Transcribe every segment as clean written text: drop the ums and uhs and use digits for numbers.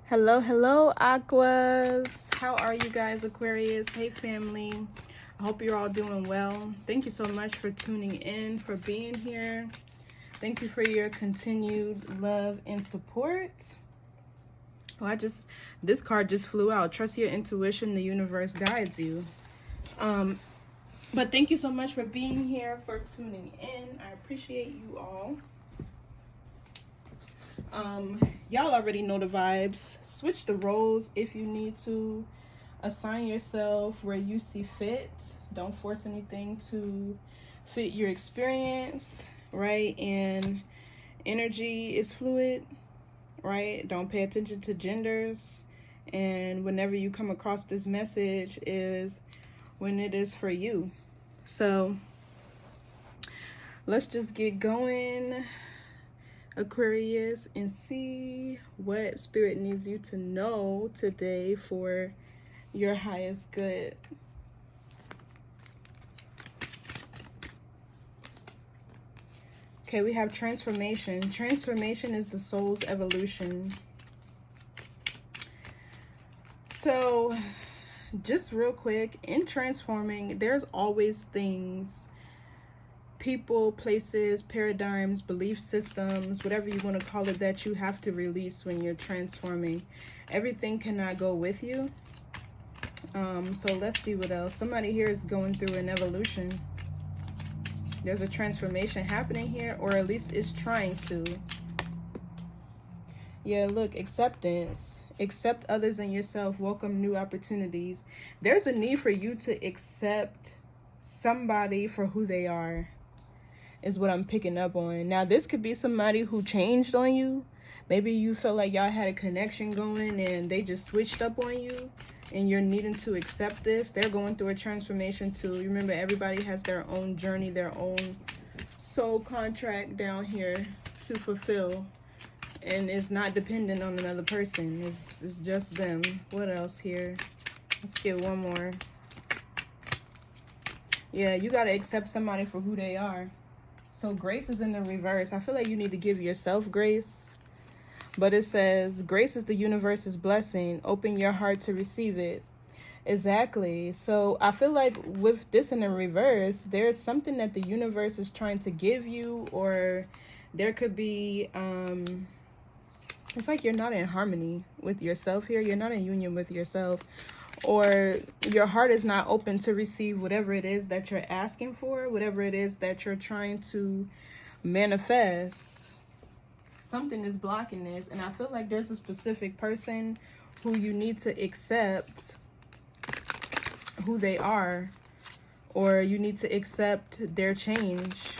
Hello, Aquas. How are you guys, Aquarius? Hey, family. I hope you're all doing well. Thank you so much for tuning in, for being here. Thank you for your continued love and support. Well, this card just flew out. Trust your intuition. The universe guides you. But thank you so much for being here, for tuning in. I appreciate you all. Y'all already know the vibes. Switch the roles if you need to. Assign yourself where you see fit. Don't force anything to fit your experience, right? And energy is fluid, right? Don't pay attention to genders. And whenever you come across this message is when it is for you. So let's just get going, Aquarius, and see what Spirit needs you to know today for your highest good. Okay, we have transformation. Transformation is the soul's evolution. So just real quick, in transforming, there's always things, people, places, paradigms, belief systems, whatever you want to call it, that you have to release when you're transforming. Everything cannot go with you. So let's see what else. Somebody here is going through an evolution. There's a transformation happening here, or at least it's trying to. Yeah, look, acceptance. Accept others and yourself. Welcome new opportunities. There's a need for you to accept somebody for who they are, is what I'm picking up on. Now, this could be somebody who changed on you. Maybe you felt like y'all had a connection going and they just switched up on you, and you're needing to accept this. They're going through a transformation too. Remember, everybody has their own journey, their own soul contract down here to fulfill. And it's not dependent on another person. It's just them. What else here? Let's get one more. Yeah, you got to accept somebody for who they are. So grace is in the reverse. I feel like you need to give yourself grace. But it says, grace is the universe's blessing. Open your heart to receive it. Exactly. So I feel like with this in the reverse, there's something that the universe is trying to give you, or there could be, it's like you're not in harmony with yourself here. You're not in union with yourself, or your heart is not open to receive whatever it is that you're asking for, whatever it is that you're trying to manifest. Something is blocking this, and I feel like there's a specific person who you need to accept who they are, or you need to accept their change.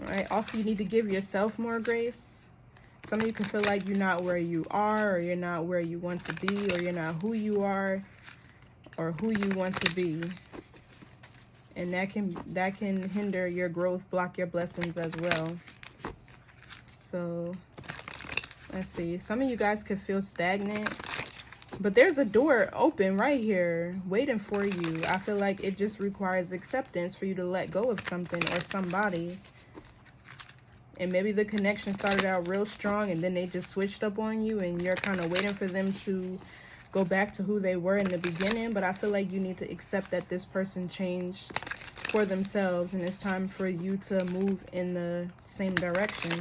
All right. Also, you need to give yourself more grace. Some of you can feel like you're not where you are, or you're not where you want to be, or you're not who you are, or who you want to be. And that can hinder your growth, block your blessings as well. So let's see. Some of you guys could feel stagnant, but there's a door open right here waiting for you. I feel like it just requires acceptance for you to let go of something or somebody. And maybe the connection started out real strong and then they just switched up on you, and you're kind of waiting for them to go back to who they were in the beginning. But I feel like you need to accept that this person changed for themselves, and it's time for you to move in the same direction.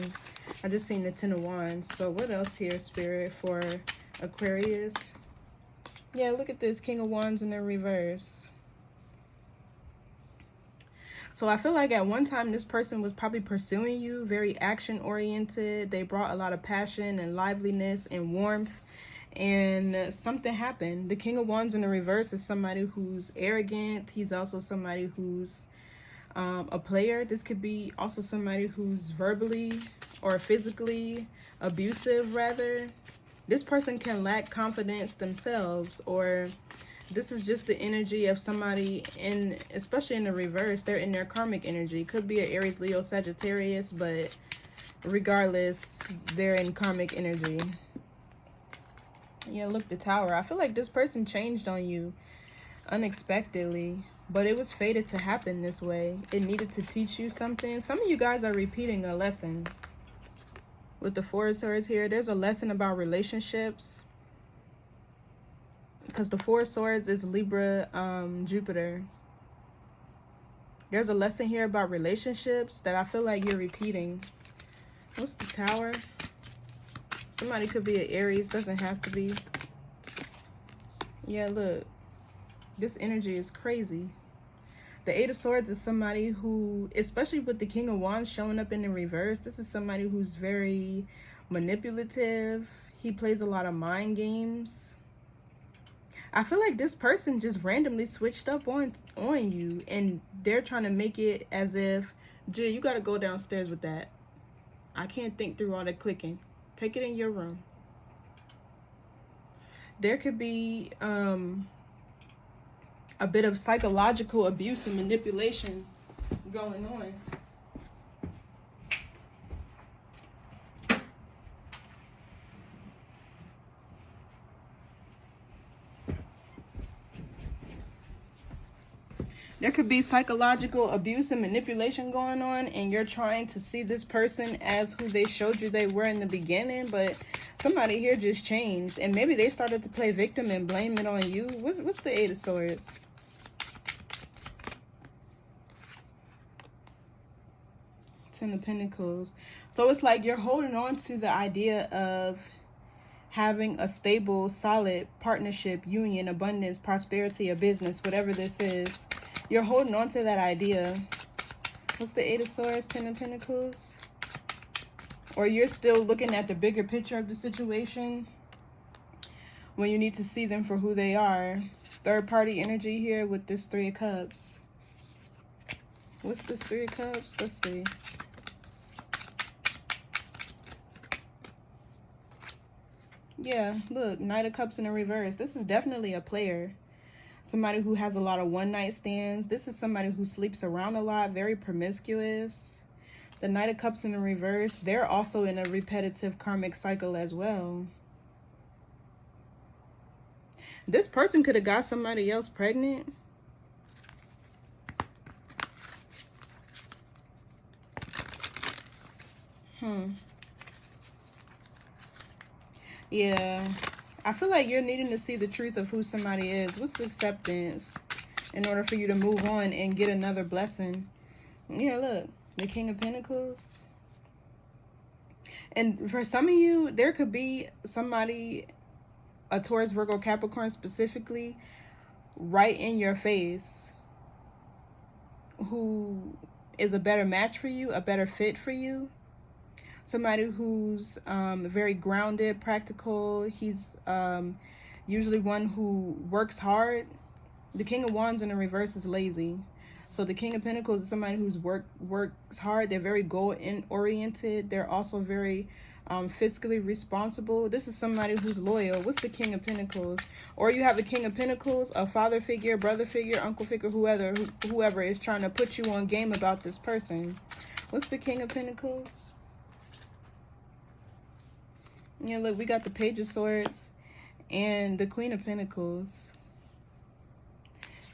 I just seen the 10 of Wands. So what else here, Spirit, for Aquarius? Yeah, look at this, King of Wands in the reverse. So I feel like at one time this person was probably pursuing you, very action oriented. They brought a lot of passion and liveliness and warmth, and something happened. The King of Wands in the reverse is somebody who's arrogant. He's also somebody who's a player. This could be also somebody who's verbally or physically abusive, rather. This person can lack confidence themselves, or this is just the energy of somebody in, especially in the reverse, they're in their karmic energy. Could be an Aries, Leo, Sagittarius, but regardless, they're in karmic energy. Yeah, look, the Tower. I feel like this person changed on you unexpectedly, but it was fated to happen this way. It needed to teach you something. Some of you guys are repeating a lesson. with the Four of Swords here. There's a lesson about relationships, because the Four of Swords is Libra, Jupiter. There's a lesson here about relationships that I feel like you're repeating. What's the Tower? Somebody could be an Aries, doesn't have to be. Yeah, look. This energy is crazy. The Eight of Swords is somebody who, especially with the King of Wands showing up in the reverse, this is somebody who's very manipulative. He plays a lot of mind games. I feel like this person just randomly switched up on you, and they're trying to make it as if, Jill, you got to go downstairs with that. I can't think through all the clicking. Take it in your room. There could be a bit of psychological abuse and manipulation going on. There could be psychological abuse and manipulation going on, and you're trying to see this person as who they showed you they were in the beginning, but somebody here just changed, and maybe they started to play victim and blame it on you. What's the Eight of Swords? Ten of Pentacles. So it's like you're holding on to the idea of having a stable, solid partnership, union, abundance, prosperity, a business, whatever this is. You're holding on to that idea. What's the Eight of Swords, Ten of Pentacles? Or you're still looking at the bigger picture of the situation when you need to see them for who they are. Third party energy here with this Three of Cups. What's this Three of Cups? Let's see. Yeah, look, Knight of Cups in the reverse. This is definitely a player. Somebody who has a lot of one-night stands. This is somebody who sleeps around a lot, very promiscuous. The Knight of Cups in the reverse, they're also in a repetitive karmic cycle as well. This person could have got somebody else pregnant. Yeah. I feel like you're needing to see the truth of who somebody is. What's acceptance in order for you to move on and get another blessing? Yeah, look, the King of Pentacles. And for some of you, there could be somebody, a Taurus, Virgo, Capricorn specifically, right in your face, who is a better match for you, a better fit for you. Somebody who's very grounded, practical. He's usually one who works hard. The King of Wands in the reverse is lazy. So the King of Pentacles is somebody who's works hard. They're very goal-oriented. They're also very fiscally responsible. This is somebody who's loyal. What's the King of Pentacles? Or you have a King of Pentacles, a father figure, brother figure, uncle figure, whoever is trying to put you on game about this person. What's the King of Pentacles? Yeah, look, we got the Page of Swords and the Queen of Pentacles.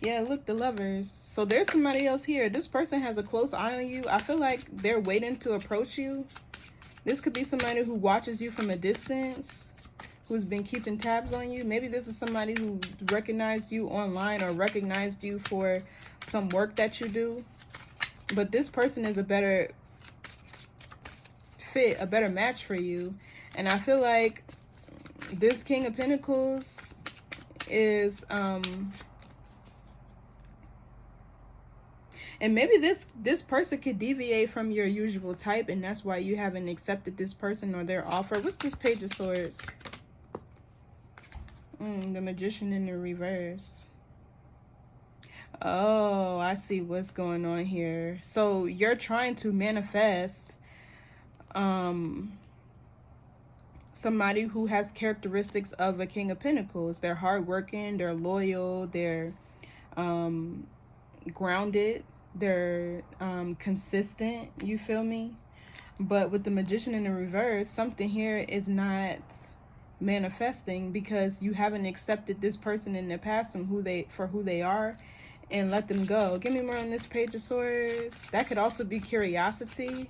Yeah, look, the Lovers. So there's somebody else here. This person has a close eye on you. I feel like they're waiting to approach you. This could be somebody who watches you from a distance, who's been keeping tabs on you. Maybe this is somebody who recognized you online or recognized you for some work that you do. But this person is a better fit, a better match for you. And I feel like this King of Pentacles is, and maybe this person could deviate from your usual type, and that's why you haven't accepted this person or their offer. What's this Page of Swords? The Magician in the reverse. Oh, I see what's going on here. So you're trying to manifest, somebody who has characteristics of a King of Pentacles. They're hardworking, they're loyal, they're grounded, they're consistent, you feel me? But with the Magician in the reverse, something here is not manifesting because you haven't accepted this person in the past and who they are and let them go. Give me more on this Page of Swords. That could also be curiosity.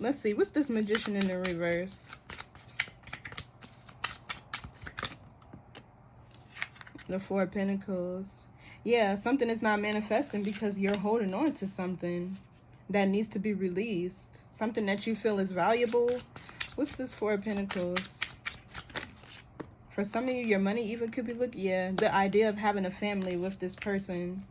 Let's see. What's this Magician in the reverse? The Four of Pentacles. Yeah, something is not manifesting because you're holding on to something that needs to be released. Something that you feel is valuable. What's this Four of Pentacles? For some of you, your money even could be yeah, the idea of having a family with this person.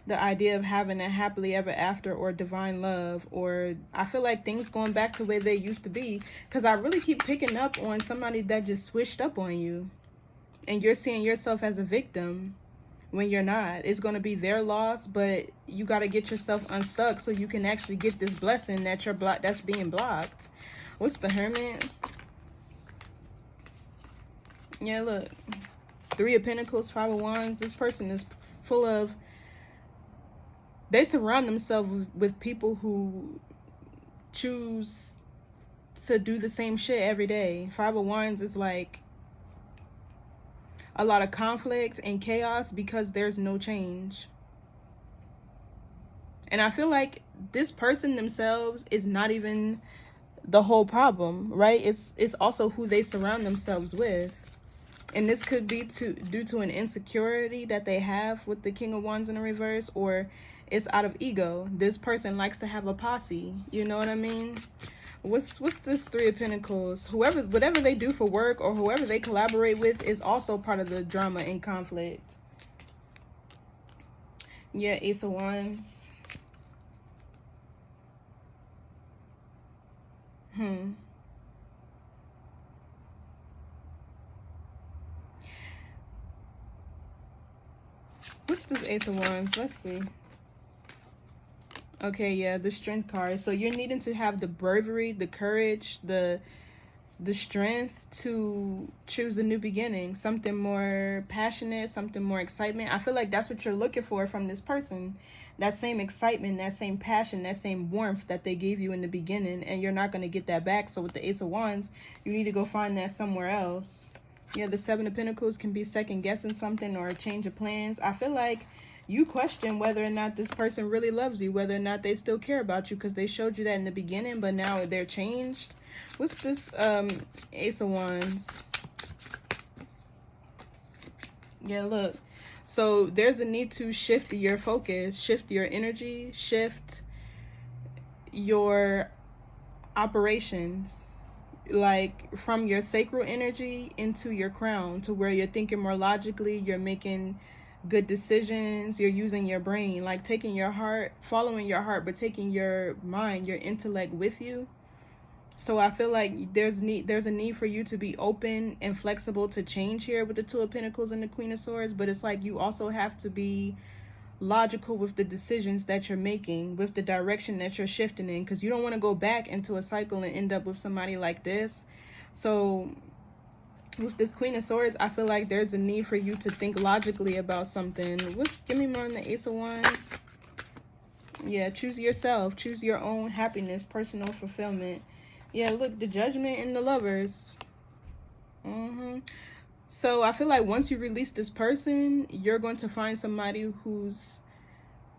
The idea of having a happily ever after or divine love. Or I feel like things going back to where they used to be. Because I really keep picking up on somebody that just switched up on you. And you're seeing yourself as a victim when you're not. It's going to be their loss, but you got to get yourself unstuck so you can actually get this blessing that you're that's being blocked. What's the Hermit? Yeah, look. Three of Pentacles, Five of Wands. This person is full of... They surround themselves with people who choose to do the same shit every day. Five of Wands is like a lot of conflict and chaos because there's no change. And I feel like this person themselves is not even the whole problem, right? It's also who they surround themselves with. And this could be due to an insecurity that they have with the King of Wands in the reverse, or it's out of ego. This person likes to have a posse, you know what I mean? What's this Three of Pentacles? Whatever they do for work or whoever they collaborate with is also part of the drama and conflict. Yeah, Ace of Wands. What's this Ace of Wands? Let's see. Okay, yeah, the Strength card. So you're needing to have the bravery, the courage, the strength to choose a new beginning, something more passionate, something more excitement. I feel like that's what you're looking for from this person. That same excitement, that same passion, that same warmth that they gave you in the beginning, and you're not going to get that back. So with the Ace of Wands, you need to go find that somewhere else. Yeah, the Seven of Pentacles can be second guessing something or a change of plans. I feel like you question whether or not this person really loves you, whether or not they still care about you, because they showed you that in the beginning, but now they're changed. What's this Ace of Wands? Yeah, look. So there's a need to shift your focus, shift your energy, shift your operations, like from your sacral energy into your crown, to where you're thinking more logically, you're making good decisions, you're using your brain, like taking your heart, following your heart, but taking your mind, your intellect with you. So I feel like there's a need for you to be open and flexible to change here with the Two of Pentacles and the Queen of Swords, but it's like you also have to be logical with the decisions that you're making, with the direction that you're shifting in, because you don't want to go back into a cycle and end up with somebody like this. So with this Queen of Swords, I feel like there's a need for you to think logically about something. Give me more on the Ace of Wands. Yeah, choose yourself, choose your own happiness, personal fulfillment. Yeah, look, the Judgment and the Lovers. So I feel like once you release this person, you're going to find somebody who's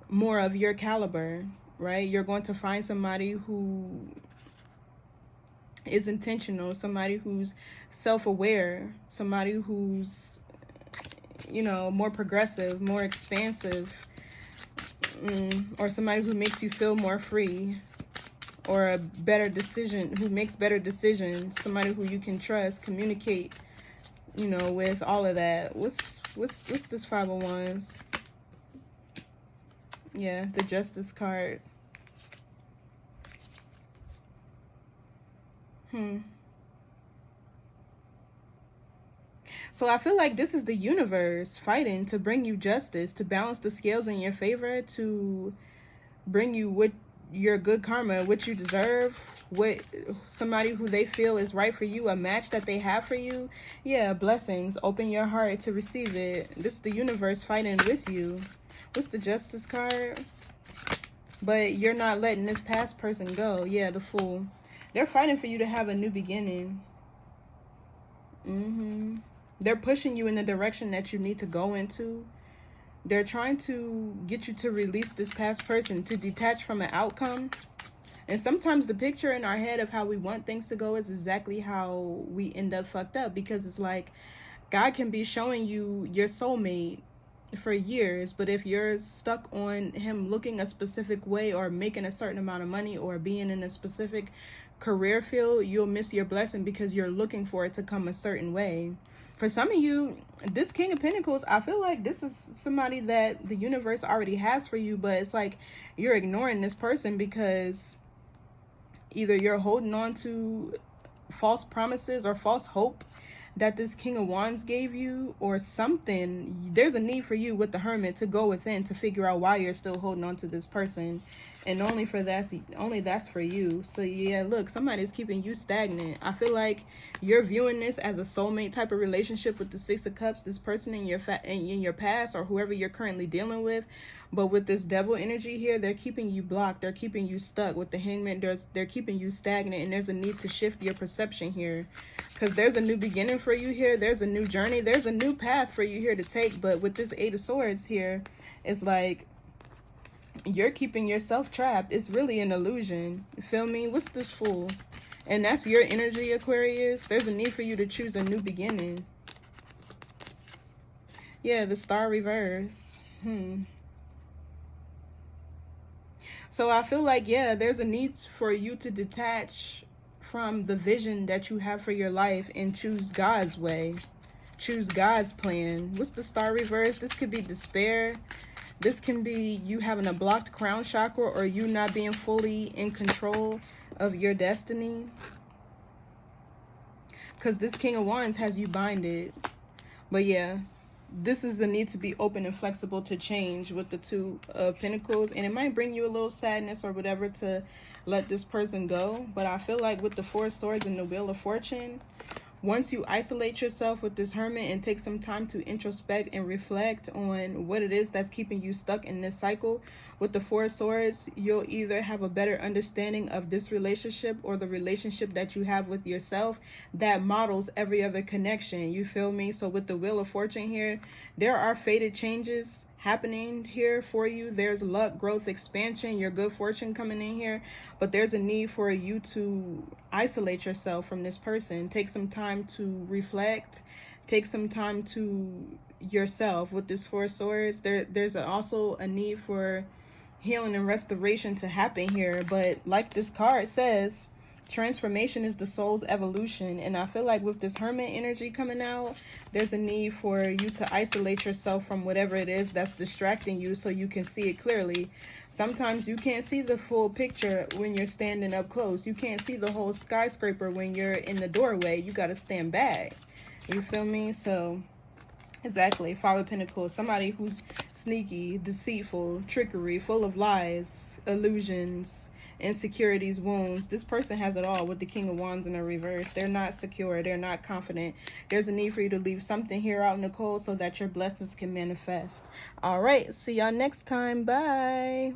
more of your caliber, right? You're going to find somebody who is intentional, somebody who's self-aware, somebody who's, you know, more progressive, more expansive, or somebody who makes you feel more free, or a better decision, who makes better decisions, somebody who you can trust, communicate, you know, with, all of that. What's this Five of Wands? Yeah, the Justice card. So I feel like this is the universe fighting to bring you justice, to balance the scales in your favor, to bring you what your good karma, what you deserve, what somebody who they feel is right for you, a match that they have for you. Yeah, blessings. Open your heart to receive it. This is the universe fighting with you. What's the Justice card? But you're not letting this past person go. Yeah, the Fool. They're fighting for you to have a new beginning. They're pushing you in the direction that you need to go into. They're trying to get you to release this past person, to detach from an outcome, And sometimes the picture in our head of how we want things to go is exactly how we end up fucked up, because it's like God can be showing you your soulmate for years, but if you're stuck on him looking a specific way or making a certain amount of money or being in a specific career field, you'll miss your blessing because you're looking for it to come a certain way. For some of you, this King of Pentacles, I feel like this is somebody that the universe already has for you, but it's like you're ignoring this person because either you're holding on to false promises or false hope that this King of Wands gave you, or something. There's a need for you with the Hermit to go within to figure out why you're still holding on to this person, and only that's for you. So yeah, look, somebody's keeping you stagnant. I feel like you're viewing this as a soulmate type of relationship with the Six of Cups, this person in your past, or whoever you're currently dealing with. But with this Devil energy here, they're keeping you blocked, they're keeping you stuck. With the Hangman, they're keeping you stagnant, and there's a need to shift your perception here, because there's a new beginning for you here. There's a new journey, there's a new path for you here to take. But with this Eight of Swords here, it's like you're keeping yourself trapped. It's really an illusion. You feel me? What's this Fool? And that's your energy, Aquarius. There's a need for you to choose a new beginning. Yeah, the Star reverse. So I feel like, yeah, there's a need for you to detach from the vision that you have for your life and choose God's way. Choose God's plan. What's the Star reverse? This could be despair. This can be you having a blocked crown chakra, or you not being fully in control of your destiny. Because this King of Wands has you binded. But yeah, this is a need to be open and flexible to change with the Two of Pentacles. And it might bring you a little sadness or whatever to let this person go. But I feel like with the Four of Swords and the Wheel of Fortune, once you isolate yourself with this Hermit and take some time to introspect and reflect on what it is that's keeping you stuck in this cycle with the Four of Swords, you'll either have a better understanding of this relationship or the relationship that you have with yourself that models every other connection. You feel me? So with the Wheel of Fortune here, there are fated changes happening here for you. There's luck, growth, expansion, your good fortune coming in here. But there's a need for you to isolate yourself from this person. Take some time to reflect. Take some time to yourself with this Four of Swords. There's also a need for healing and restoration to happen here. But like this card says, transformation is the soul's evolution. And I feel like with this Hermit energy coming out, there's a need for you to isolate yourself from whatever it is that's distracting you so you can see it clearly. Sometimes you can't see the full picture when you're standing up close. You can't see the whole skyscraper when you're in the doorway. You got to stand back. You feel me? So exactly, Five of Pentacles, somebody who's sneaky, deceitful, trickery, full of lies, illusions, insecurities, wounds. This person has it all with the King of Wands in the reverse. They're not secure. They're not confident. There's a need for you to leave something here out in the cold so that your blessings can manifest. All right. See y'all next time. Bye.